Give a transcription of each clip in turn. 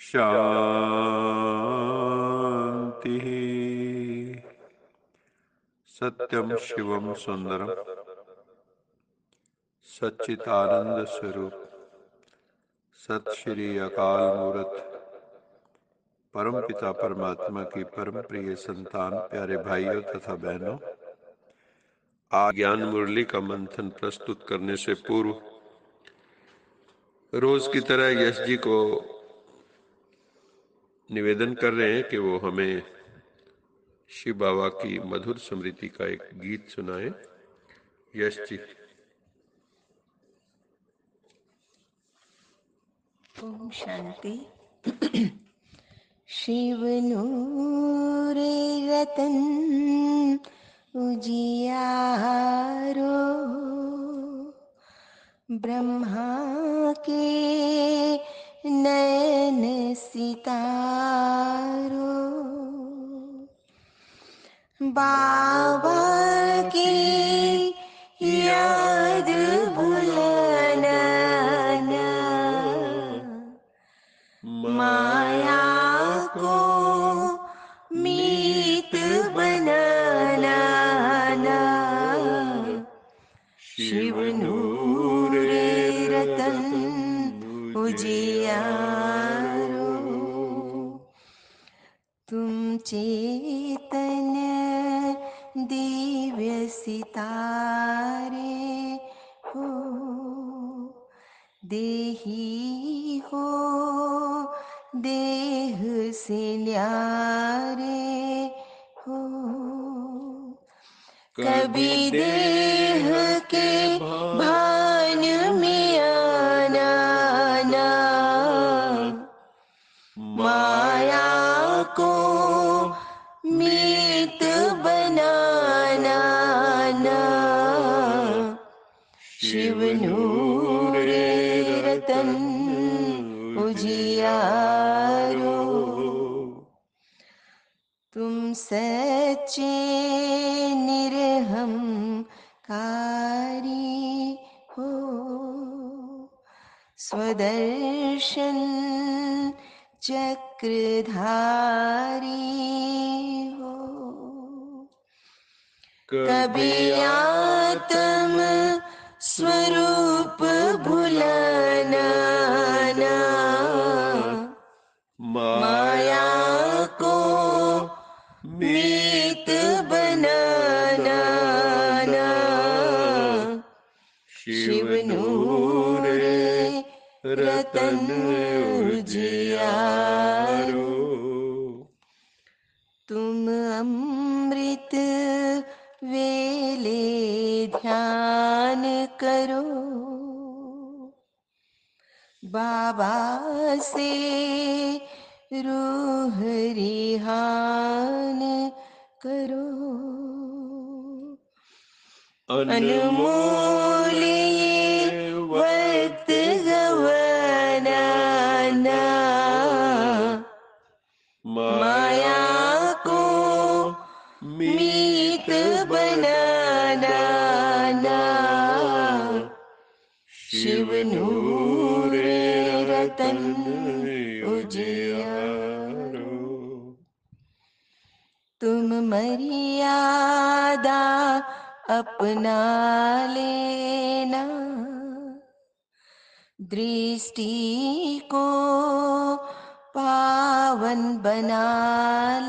शांति। सत्यम शिवम सुंदरम सच्चिदानंद स्वरूप सत श्री अकाल मूर्त परम पिता परमात्मा की परम प्रिय संतान प्यारे भाइयों तथा बहनों, आज ज्ञान मुरली का मंथन प्रस्तुत करने से पूर्व रोज की तरह यश जी को निवेदन कर रहे हैं कि वो हमें शिव बाबा की मधुर स्मृति का एक गीत सुनाएं। यश जी। ओम शांति। शिव नूर रतन उजियारो, ब्रह्मा के नयन सितारो, बाबा की याद भुलाना ना, माया को मीत बनाना ना, शिव नूर रतन उजियारो, तुम चेतन दिव्य सितारे हो, देही हो देह से न्यारे हो, कभी देह के भान में आना ना, माया को मीत बनाना ना, शिव नूर रतन उजियारो, तुम सच्चे निरहंकारी हो, स्वदर्शन चक्रधारी हो, कभी आत्म स्वरूप भुलाना ना, माया को मीत बनाना ना, शिव नूर रतन उजियारो, तुम अमृत वेले ध्यान करो, बाबा से रूह रिहान करो, अनमोल ये वक्त गवाना ना, माया को मीत बनाना ना, शिव नूर रतन उजियारो, तुम मर्यादा अपना लेना, दृष्टि को पावन बना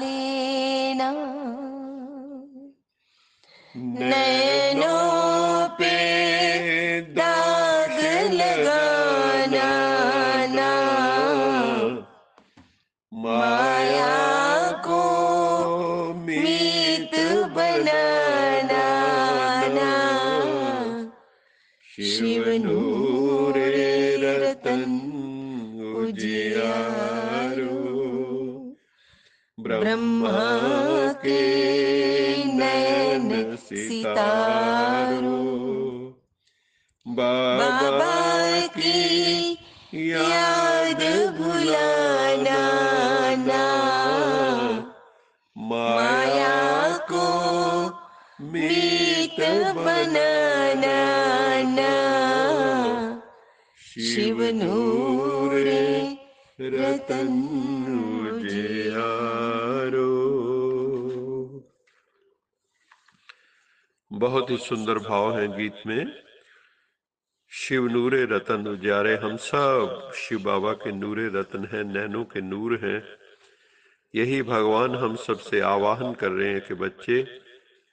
लेना, नैनों पे दाग लगाना ना, माया को मीत बनाना ना, शिव नूर रतन उजियारो, ब्रह्मा के नयन सितारो, बाबा की याद भुलाना ना, माया को मीत बनाना ना, शिव नूर रतन उजियारो। बहुत ही सुंदर भाव हैं गीत में। शिव नूरे रतन उजियारे, हम सब शिव बाबा के नूरे रतन हैं, नैनों के नूर हैं। यही भगवान हम सब से आवाहन कर रहे हैं कि बच्चे,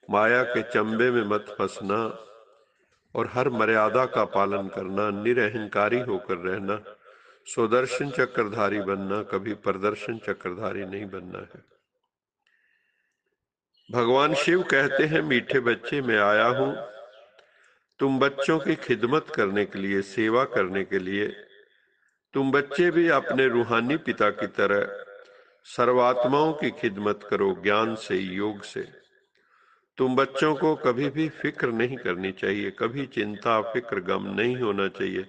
माया के चंबे में मत फंसना और हर मर्यादा का पालन करना, निरअहंकारी होकर रहना, स्वदर्शन चक्रधारी बनना, कभी प्रदर्शन चक्रधारी नहीं बनना है। भगवान शिव कहते हैं, मीठे बच्चे मैं आया हूं तुम बच्चों की खिदमत करने के लिए, सेवा करने के लिए। तुम बच्चे भी अपने रूहानी पिता की तरह सर्वात्माओं की खिदमत करो, ज्ञान से, योग से। तुम बच्चों को कभी भी फिक्र नहीं करनी चाहिए, कभी चिंता, फिक्र, गम नहीं होना चाहिए,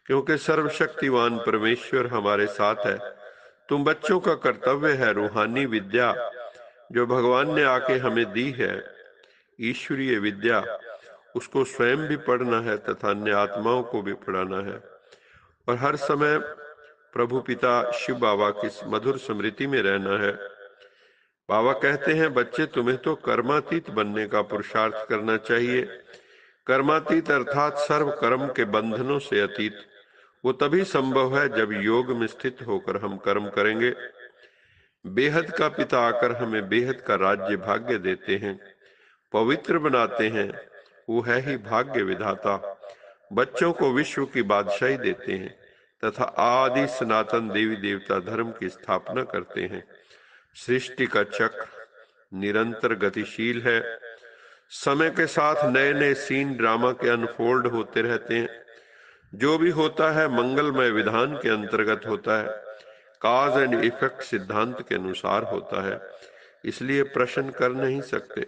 क्योंकि सर्वशक्तिवान परमेश्वर हमारे साथ है। तुम बच्चों का कर्तव्य है रूहानी विद्या जो भगवान ने आके हमें दी है, ईश्वरीय विद्या, उसको स्वयं भी पढ़ना है तथा अन्य आत्माओं को भी पढ़ाना है, और हर समय प्रभु पिता शिव बाबा की मधुर स्मृति में रहना है। बाबा कहते हैं, बच्चे तुम्हें तो कर्मातीत बनने का पुरुषार्थ करना चाहिए। कर्मातीत अर्थात सर्व कर्म के बंधनों से अतीत। वो तभी संभव है जब योग में स्थित होकर हम कर्म करेंगे। बेहद का पिता आकर हमें बेहद का राज्य भाग्य देते हैं, पवित्र बनाते हैं। वो है ही भाग्य विधाता। बच्चों को विश्व की बादशाही देते हैं तथा आदि सनातन देवी देवता धर्म की स्थापना करते हैं। सृष्टि का चक्र निरंतर गतिशील है। समय के साथ नए नए सीन ड्रामा के अनफोल्ड होते रहते हैं। जो भी होता है मंगलमय विधान के अंतर्गत होता है, काज एंड इफेक्ट सिद्धांत के अनुसार होता है, इसलिए प्रश्न कर नहीं सकते।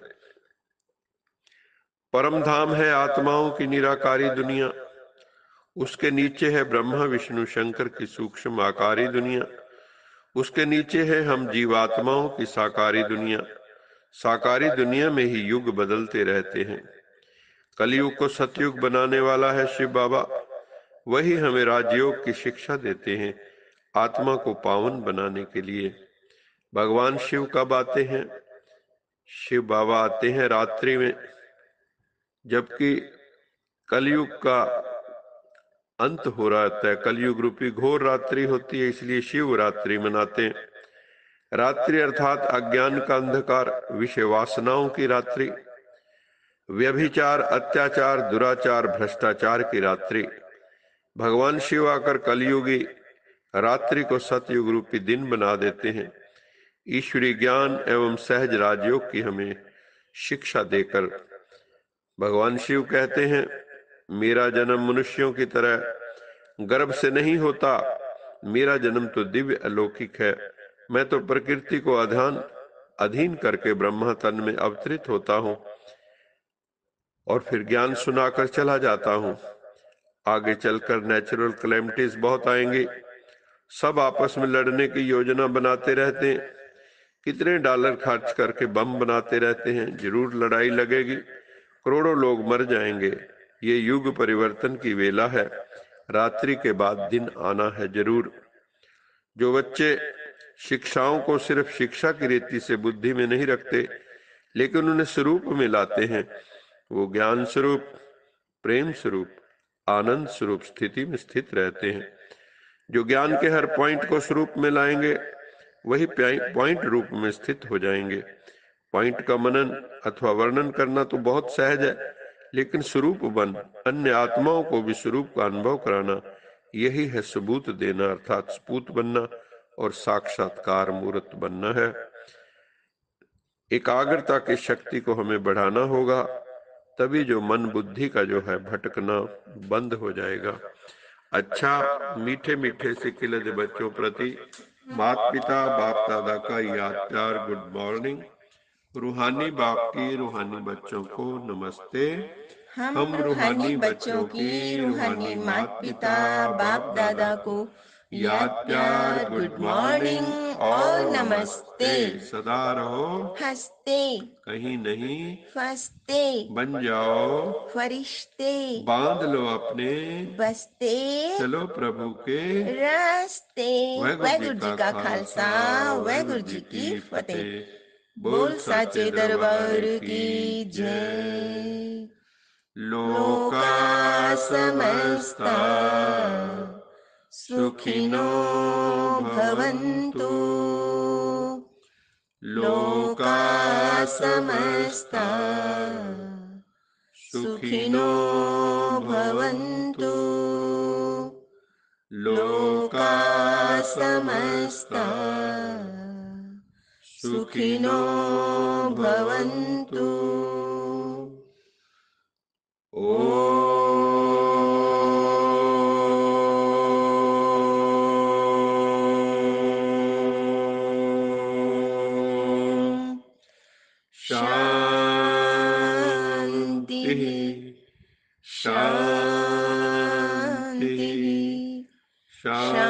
परम धाम है आत्माओं की निराकारी दुनिया, उसके नीचे है ब्रह्मा विष्णु शंकर की सूक्ष्म आकारी दुनिया, उसके नीचे है हम जीवात्माओं की साकारी दुनिया। साकारी दुनिया में ही युग बदलते रहते हैं। कलयुग को सतयुग बनाने वाला है शिव बाबा। वही हमें राजयोग की शिक्षा देते हैं, आत्मा को पावन बनाने के लिए। भगवान शिव कब आते हैं? शिव बाबा आते हैं रात्रि में, जबकि कलयुग का अंत हो रहा है। कलयुग रूपी घोर रात्रि होती है, इसलिए शिव रात्रि मनाते हैं। रात्रि अर्थात अज्ञान का अंधकार, विषय वासनाओं की रात्रि, व्यभिचार, अत्याचार, दुराचार, भ्रष्टाचार की रात्रि। भगवान शिव आकर कलयुगी रात्रि को सतयुग रूपी दिन बना देते हैं, ईश्वरीय ज्ञान एवं सहज राजयोग की हमें शिक्षा देकर। भगवान शिव कहते हैं, मेरा जन्म मनुष्यों की तरह गर्भ से नहीं होता, मेरा जन्म तो दिव्य अलौकिक है। मैं तो प्रकृति को अधीन करके ब्रह्मा तन में अवतरित होता हूं और फिर ज्ञान सुनाकर चला जाता हूं। आगे चलकर नेचुरल कैलेमिटीज बहुत आएंगी, सब आपस में लड़ने की योजना बनाते रहते हैं, कितने डॉलर खर्च करके बम बनाते रहते हैं। जरूर लड़ाई लगेगी, करोड़ों लोग मर जाएंगे। ये युग परिवर्तन की वेला है, रात्रि के बाद दिन आना है जरूर। जो बच्चे शिक्षाओं को सिर्फ शिक्षा की रीति से बुद्धि में नहीं रखते, लेकिन उन्हें स्वरूप में लाते हैं, वो ज्ञान स्वरूप, प्रेम स्वरूप, आनंद स्वरूप स्थिति में स्थित रहते हैं। जो ज्ञान के हर पॉइंट को स्वरूप में लाएंगे, वही पॉइंट रूप में स्थित हो जाएंगे। पॉइंट का मनन अथवा वर्णन करना तो बहुत सहज है, लेकिन स्वरूप बन अन्य आत्माओं को भी स्वरूप का अनुभव कराना, यही है सबूत देना, अर्थात सपूत बनना और साक्षात्कार मूर्त बनना है। एकाग्रता की शक्ति को हमें बढ़ाना होगा, तभी जो मन बुद्धि का जो है भटकना बंद हो जाएगा। अच्छा, मीठे मीठे से खिलते बच्चों प्रति माता पिता बाप दादा का याद प्यार, गुड मॉर्निंग। रूहानी बाप की रूहानी बच्चों को नमस्ते। हम रूहानी बच्चों की रूहानी माता पिता बाप दादा को याद प्यार गुड मॉर्निंग और नमस्ते। सदा रहो हंसते कहीं नहीं फंसते बन जाओ फरिश्ते बांध लो अपने बसते चलो प्रभु के रास्ते। वाहिगुरु जी का खालसा वाहिगुरु जी की फतेह। बोल साचे दरबार की जय। लोका समस्ता सुखिनो भवन्तु। लोका समस्ता सुखिनो भवन्तु। लोका समस्ता सुखिनो भवन्तु। शांति शांति शांति।